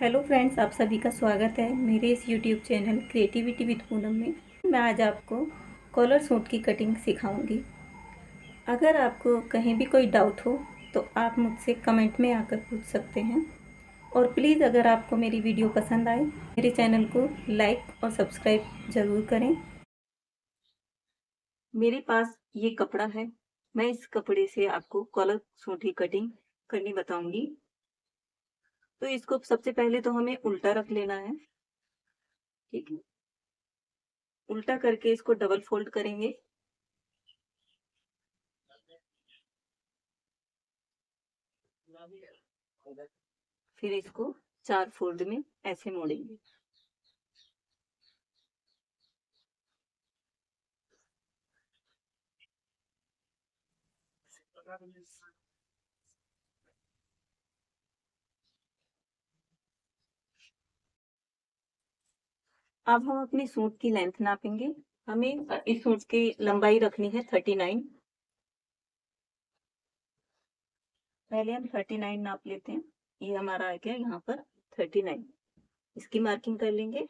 Hello friends, आप सभी का स्वागत है मेरे इस YouTube channel creativity with Poonam में। मैं आज आपको कॉलर सूट की कटिंग सिखाऊंगी। अगर आपको कहीं भी कोई डाउट हो तो आप मुझसे कमेंट में आकर पूछ सकते हैं। और प्लीज़, अगर आपको मेरी वीडियो पसंद आए मेरे चैनल को लाइक और सब्सक्राइब ज़रूर करें। मेरे पास ये कपड़ा है। मैं इस कपड़े से आपको कॉलर सूट की कटिंग करनी बताऊंगी। तो इसको सबसे पहले तो हमें उल्टा रख लेना है। ठीक है, उल्टा करके इसको डबल फोल्ड करेंगे। फिर इसको 4 फोल्ड में ऐसे मोड़ेंगे। अब हम अपनी सूट की लेंथ नापेंगे। हमें इस सूट की लंबाई रखनी है 39। पहले हम 39 नाप लेते हैं। ये हमारा आ गया यहाँ पर 39। इसकी मार्किंग कर लेंगे।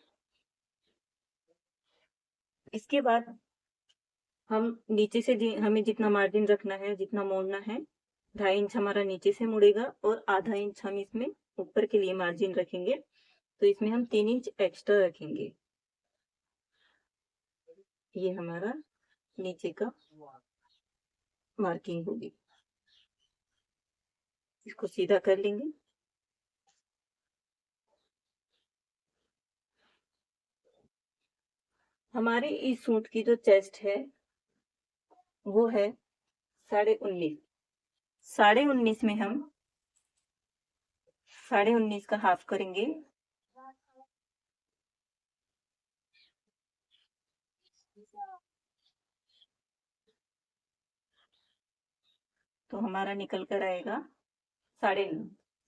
इसके बाद हम नीचे से हमें जितना मार्जिन रखना है, जितना मोड़ना है, 2.5 इंच हमारा नीचे से मुड़ेगा और आधा इंच हम इसमें ऊपर के लिए मार्जिन रखेंगे। तो इसमें हम 3 इंच एक्स्ट्रा रखेंगे। ये हमारा नीचे का मार्किंग होगी। इसको सीधा कर लेंगे। हमारे इस सूट की जो चेस्ट है वो है 19.5। 19.5 में हम 19.5 का हाफ करेंगे। तो हमारा निकल कर आएगा 9.5।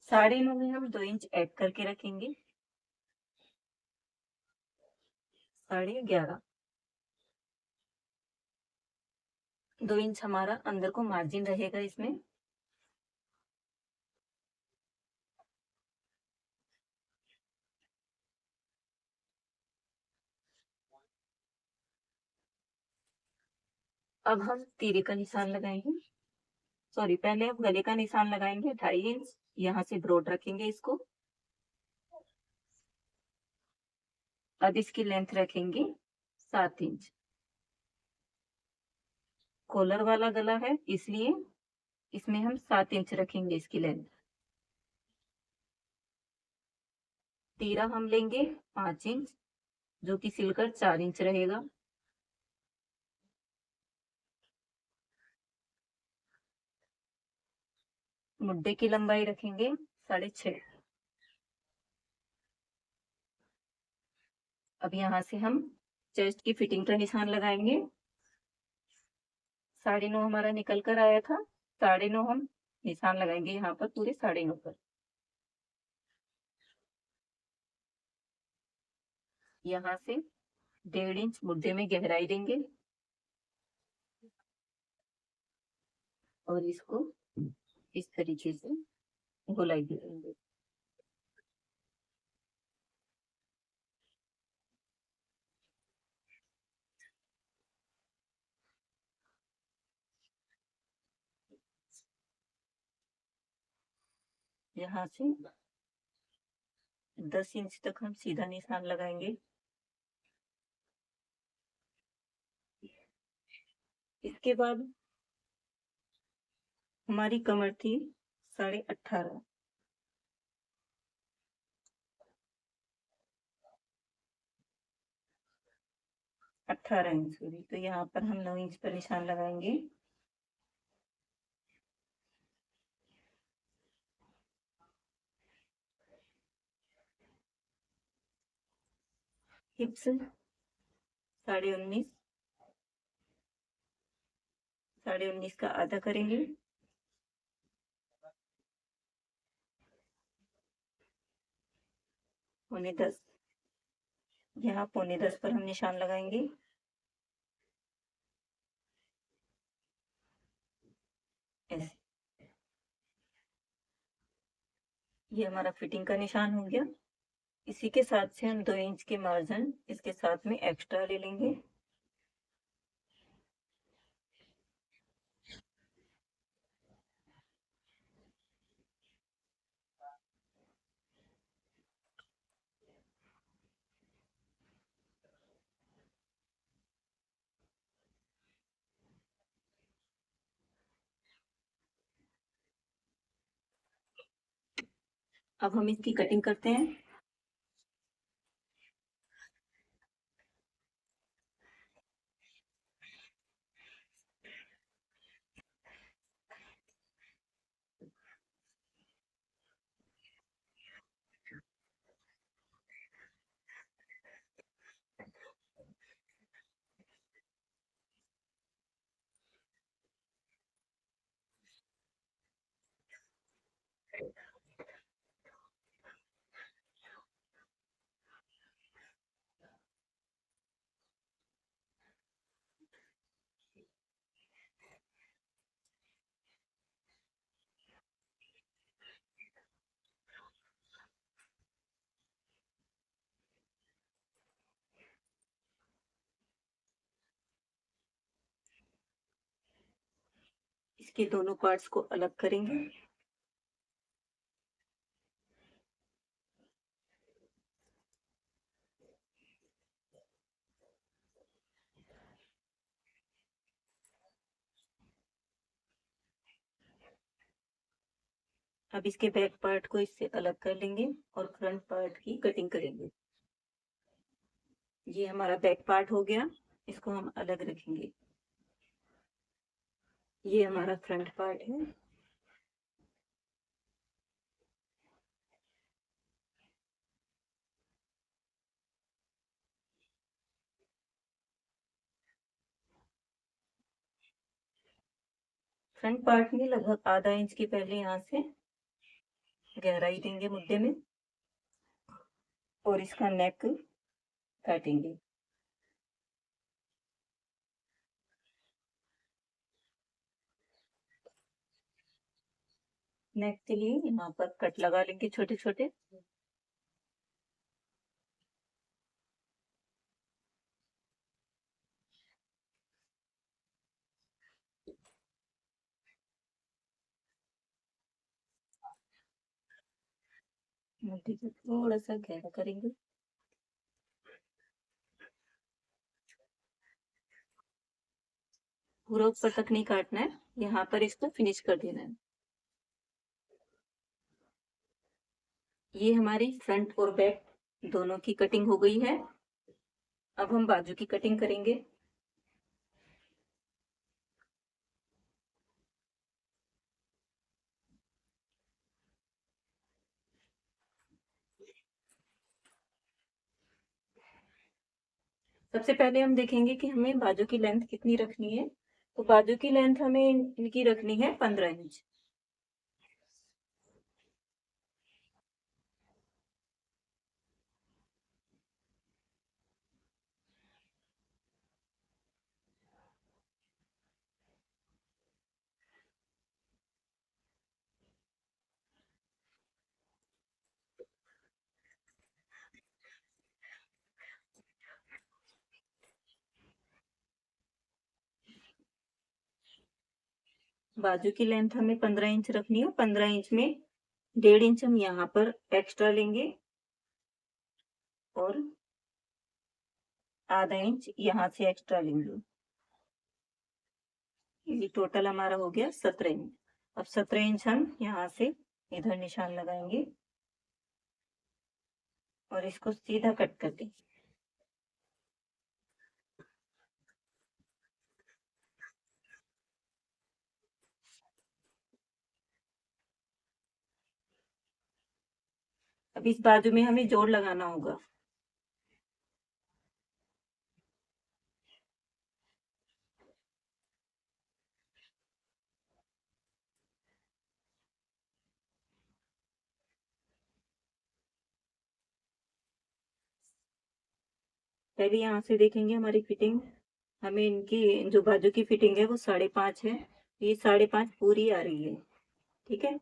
9.5 में हम 2 इंच ऐड करके रखेंगे। 11.5। 2 इंच हमारा अंदर को मार्जिन रहेगा इसमें। अब हम तीरे का निशान लगाएंगे। सॉरी, पहले हम गले का निशान लगाएंगे 2.5 इंच। यहाँ से ब्रॉड रखेंगे इसको। अब इसकी लेंथ रखेंगे 7 इंच। कॉलर वाला गला है इसलिए इसमें हम 7 इंच रखेंगे इसकी लेंथ। तीरा हम लेंगे 5 इंच, जो कि सिलकर 4 इंच रहेगा। मुड्डे की लंबाई रखेंगे 6.5। अब यहाँ से हम चेस्ट की फिटिंग का निशान लगाएंगे। 9.5 हमारा निकल कर आया था। 9.5 हम निशान लगाएंगे यहाँ पर पूरे 9.5 पर। यहाँ से 1.5 इंच मुद्दे में गहराई देंगे और इसको इस तरीके से गोलाई देंगे। यहाँ से 10 इंच तक हम सीधा निशान लगाएंगे। इसके बाद हमारी कमर थी 18.5। 18 इंच सॉरी, तो यहाँ पर हम 9 इंच पर निशान लगाएंगे। हिप्स 19.5। 19.5 का आधा करेंगे। पौने 10। यहाँ पौने 10 पर हम निशान लगाएंगे। ऐसे ये हमारा फिटिंग का निशान हो गया। इसी के साथ से हम 2 इंच के मार्जिन इसके साथ में एक्स्ट्रा ले लेंगे। अब हम इसकी कटिंग करते हैं। इसके दोनों पार्ट्स को अलग करेंगे। अब इसके बैक पार्ट को इससे अलग कर लेंगे और फ्रंट पार्ट की कटिंग करेंगे। ये हमारा बैक पार्ट हो गया, इसको हम अलग रखेंगे। ये हमारा फ्रंट पार्ट है। फ्रंट पार्ट में लगभग आधा इंच की पहले यहाँ से गहराई देंगे मुद्दे में और इसका नेक काटेंगे। नेक के लिए यहाँ पर कट लगा लेंगे छोटे छोटे। मुद्दे को थोड़ा सा गहरा करेंगे। पूरा ऊपर तक नहीं काटना है, यहाँ पर इसको फिनिश कर देना है। ये हमारी फ्रंट और बैक दोनों की कटिंग हो गई है। अब हम बाजू की कटिंग करेंगे। सबसे पहले हम देखेंगे कि हमें बाजू की लेंथ कितनी रखनी है। तो बाजू की लेंथ हमें इनकी रखनी है 15 इंच। बाजू की लेंथ हमें 15 इंच रखनी है। 15 इंच में 1.5 इंच हम यहाँ पर एक्स्ट्रा लेंगे और आधा इंच यहाँ से एक्स्ट्रा लेंगे। ये टोटल हमारा हो गया 17 इंच। अब 17 इंच हम यहाँ से इधर निशान लगाएंगे और इसको सीधा कट कर देंगे। अब इस बाजू में हमें जोड़ लगाना होगा। पहले यहाँ से देखेंगे हमारी फिटिंग। हमें इनकी जो बाजू की फिटिंग है वो 5.5 है। ये 5.5 पूरी आ रही है। ठीक है,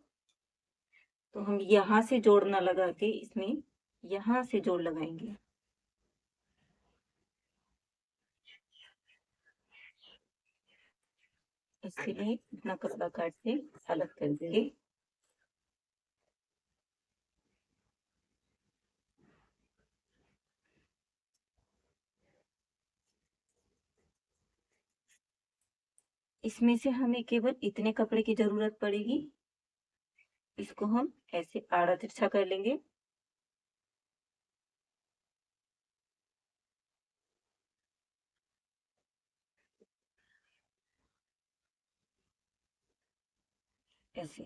तो हम यहाँ से जोड़ना लगा के इसमें यहाँ से जोड़ लगाएंगे। इसके लिए इतना कपड़ा काट के अलग कर देंगे। इसमें से हमें केवल इतने कपड़े की जरूरत पड़ेगी। इसको हम ऐसे आड़ा तिरछा कर लेंगे। ऐसे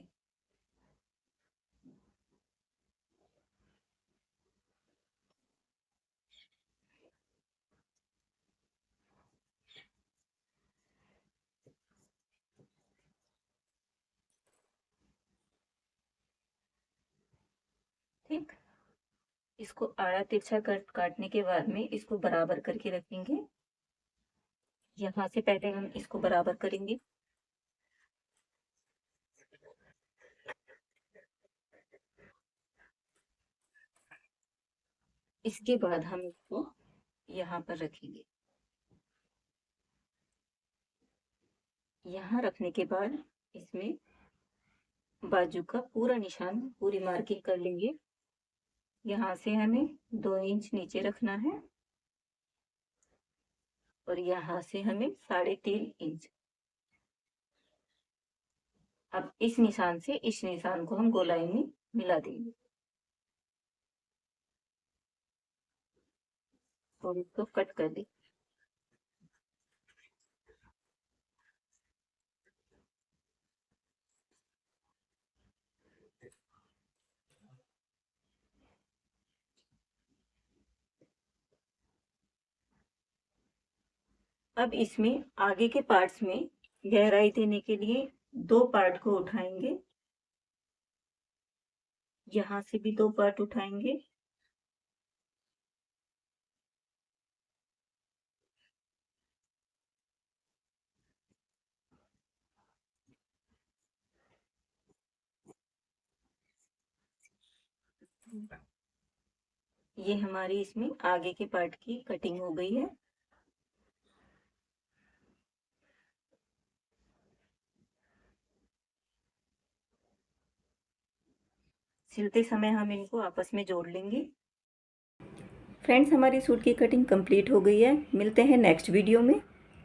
ठीक। इसको आड़ा तिरछा काटने के बाद में इसको बराबर करके रखेंगे। यहाँ से पहले हम इसको बराबर करेंगे। इसके बाद हम इसको यहाँ पर रखेंगे। यहाँ रखने के बाद इसमें बाजू का पूरा निशान, पूरी मार्किंग कर लेंगे। यहाँ से हमें 2 इंच नीचे रखना है और यहाँ से हमें 3.5 इंच। अब इस निशान से इस निशान को हम गोलाई में मिला देंगे और इसको कट कर दें। अब इसमें आगे के पार्ट्स में गहराई देने के लिए 2 पार्ट को उठाएंगे। यहाँ से भी 2 पार्ट उठाएंगे। ये हमारी इसमें आगे के पार्ट की कटिंग हो गई है। सिलते समय हम इनको आपस में जोड़ लेंगे। फ्रेंड्स, हमारी सूट की कटिंग कंप्लीट हो गई है। मिलते हैं नेक्स्ट वीडियो में।